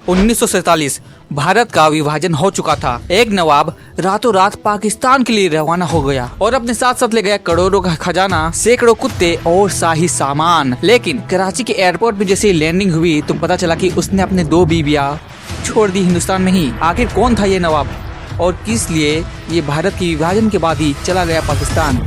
1947 भारत का विभाजन हो चुका था। एक नवाब रातों रात पाकिस्तान के लिए रवाना हो गया और अपने साथ साथ ले गया करोड़ों का खजाना, सैकड़ों कुत्ते और शाही सामान। लेकिन कराची के एयरपोर्ट में जैसे लैंडिंग हुई तो पता चला कि उसने अपने 2 बीवियां छोड़ दी हिंदुस्तान में ही। आखिर कौन था ये नवाब और किस लिए ये भारत के विभाजन के बाद ही चला गया पाकिस्तान?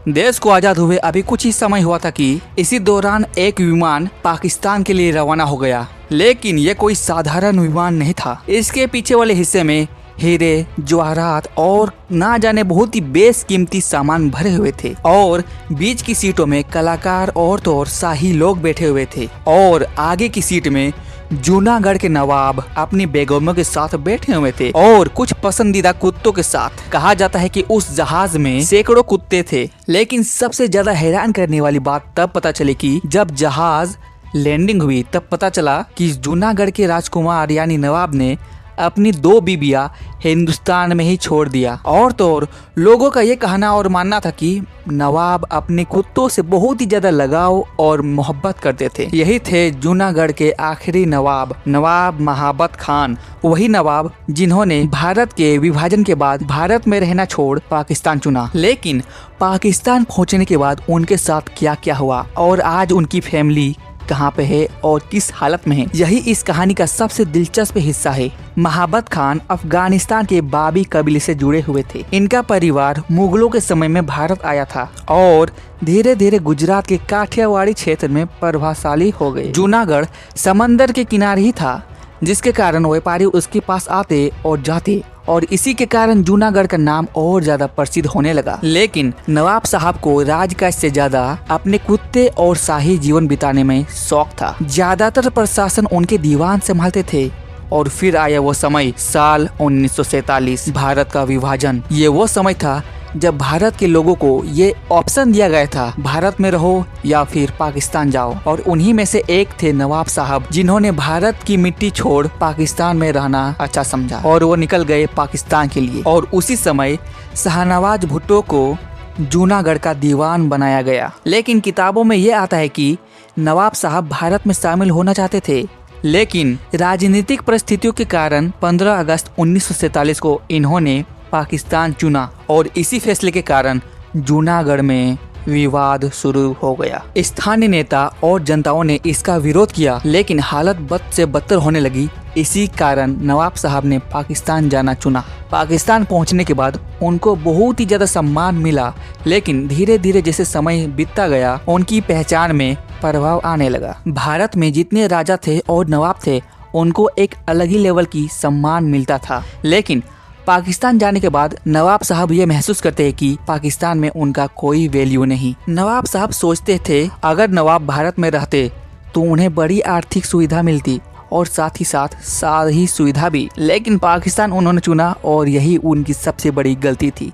देश को आजाद हुए अभी कुछ ही समय हुआ था कि इसी दौरान एक विमान पाकिस्तान के लिए रवाना हो गया। लेकिन ये कोई साधारण विमान नहीं था। इसके पीछे वाले हिस्से में हीरे, जवाहरात और ना जाने बहुत ही बेशकीमती सामान भरे हुए थे और बीच की सीटों में कलाकार, औरतें और शाही लोग बैठे हुए थे और आगे की सीट में जूनागढ़ के नवाब अपनी बेगमों के साथ बैठे हुए थे और कुछ पसंदीदा कुत्तों के साथ। कहा जाता है कि उस जहाज में सैकड़ों कुत्ते थे। लेकिन सबसे ज्यादा हैरान करने वाली बात तब पता चली कि जब जहाज लैंडिंग हुई तब पता चला कि जूनागढ़ के राजकुमार यानी नवाब ने अपनी 2 बीबियां हिंदुस्तान में ही छोड़ दिया। और तो और लोगों का ये कहना और मानना था कि नवाब अपने कुत्तों से बहुत ही ज्यादा लगाव और मोहब्बत करते थे। यही थे जूनागढ़ के आखिरी नवाब, नवाब महाबत खान। वही नवाब जिन्होंने भारत के विभाजन के बाद भारत में रहना छोड़ पाकिस्तान चुना। लेकिन पाकिस्तान पहुंचने के बाद उनके साथ क्या क्या हुआ और आज उनकी फैमिली कहाँ पे है और किस हालत में है, यही इस कहानी का सबसे दिलचस्प हिस्सा है। महाबत खान अफगानिस्तान के बाबी कबीले से जुड़े हुए थे। इनका परिवार मुगलों के समय में भारत आया था और धीरे धीरे गुजरात के काठियावाड़ी क्षेत्र में प्रभावशाली हो गए। जूनागढ़ समंदर के किनारे ही था, जिसके कारण व्यापारी उसके पास आते और जाते और इसी के कारण जूनागढ़ का नाम और ज्यादा प्रसिद्ध होने लगा। लेकिन नवाब साहब को राजकाज से ज्यादा अपने कुत्ते और शाही जीवन बिताने में शौक था। ज्यादातर प्रशासन उनके दीवान संभालते थे। और फिर आया वो समय, साल 1947, भारत का विभाजन। ये वो समय था जब भारत के लोगों को ये ऑप्शन दिया गया था, भारत में रहो या फिर पाकिस्तान जाओ। और उन्हीं में से एक थे नवाब साहब, जिन्होंने भारत की मिट्टी छोड़ पाकिस्तान में रहना अच्छा समझा और वो निकल गए पाकिस्तान के लिए। और उसी समय शाहनवाज भुट्टो को जूनागढ़ का दीवान बनाया गया। लेकिन किताबों में ये आता है कि नवाब साहब भारत में शामिल होना चाहते थे, लेकिन राजनीतिक परिस्थितियों के कारण 15 अगस्त 1947 को इन्होंने पाकिस्तान चुना और इसी फैसले के कारण जूनागढ़ में विवाद शुरू हो गया। स्थानीय नेता और जनताओं ने इसका विरोध किया, लेकिन हालत बद से बदतर होने लगी। इसी कारण नवाब साहब ने पाकिस्तान जाना चुना। पाकिस्तान पहुंचने के बाद उनको बहुत ही ज्यादा सम्मान मिला, लेकिन धीरे धीरे जैसे समय बीतता गया उनकी पहचान में प्रभाव आने लगा। भारत में जितने राजा थे और नवाब थे उनको एक अलग ही लेवल की सम्मान मिलता था। लेकिन पाकिस्तान जाने के बाद नवाब साहब ये महसूस करते हैं कि पाकिस्तान में उनका कोई वैल्यू नहीं। नवाब साहब सोचते थे अगर नवाब भारत में रहते तो उन्हें बड़ी आर्थिक सुविधा मिलती और साथ ही साथ सारी सुविधा भी। लेकिन पाकिस्तान उन्होंने चुना और यही उनकी सबसे बड़ी गलती थी।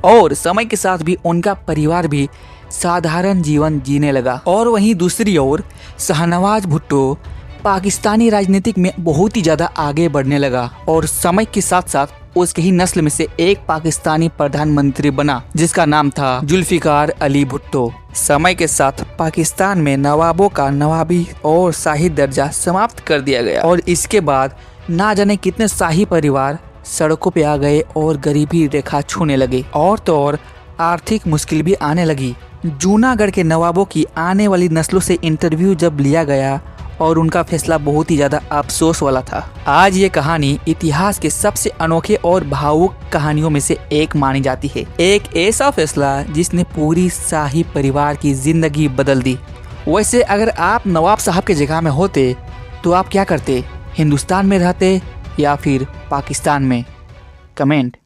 और समय के साथ भी उनका परिवार भी साधारण जीवन जीने लगा। और वहीं दूसरी ओर शाहनवाज भुट्टो पाकिस्तानी राजनीतिक में बहुत ही ज्यादा आगे बढ़ने लगा और समय के साथ साथ उसके ही नस्ल में से एक पाकिस्तानी प्रधानमंत्री बना, जिसका नाम था जुल्फिकार अली भुट्टो। समय के साथ पाकिस्तान में नवाबों का नवाबी और शाही दर्जा समाप्त कर दिया गया और इसके बाद ना जाने कितने शाही परिवार सड़कों पे आ गए और गरीबी रेखा छूने लगे। और तो और आर्थिक मुश्किल भी आने लगी। जूनागढ़ के नवाबों की आने वाली नस्लों से इंटरव्यू जब लिया गया और उनका फैसला बहुत ही ज्यादा अफसोस वाला था। आज ये कहानी इतिहास के सबसे अनोखे और भावुक कहानियों में से एक मानी जाती है। एक ऐसा फैसला जिसने पूरी शाही परिवार की जिंदगी बदल दी। वैसे अगर आप नवाब साहब के जगह में होते तो आप क्या करते? हिंदुस्तान में रहते या फिर पाकिस्तान में? कमेंट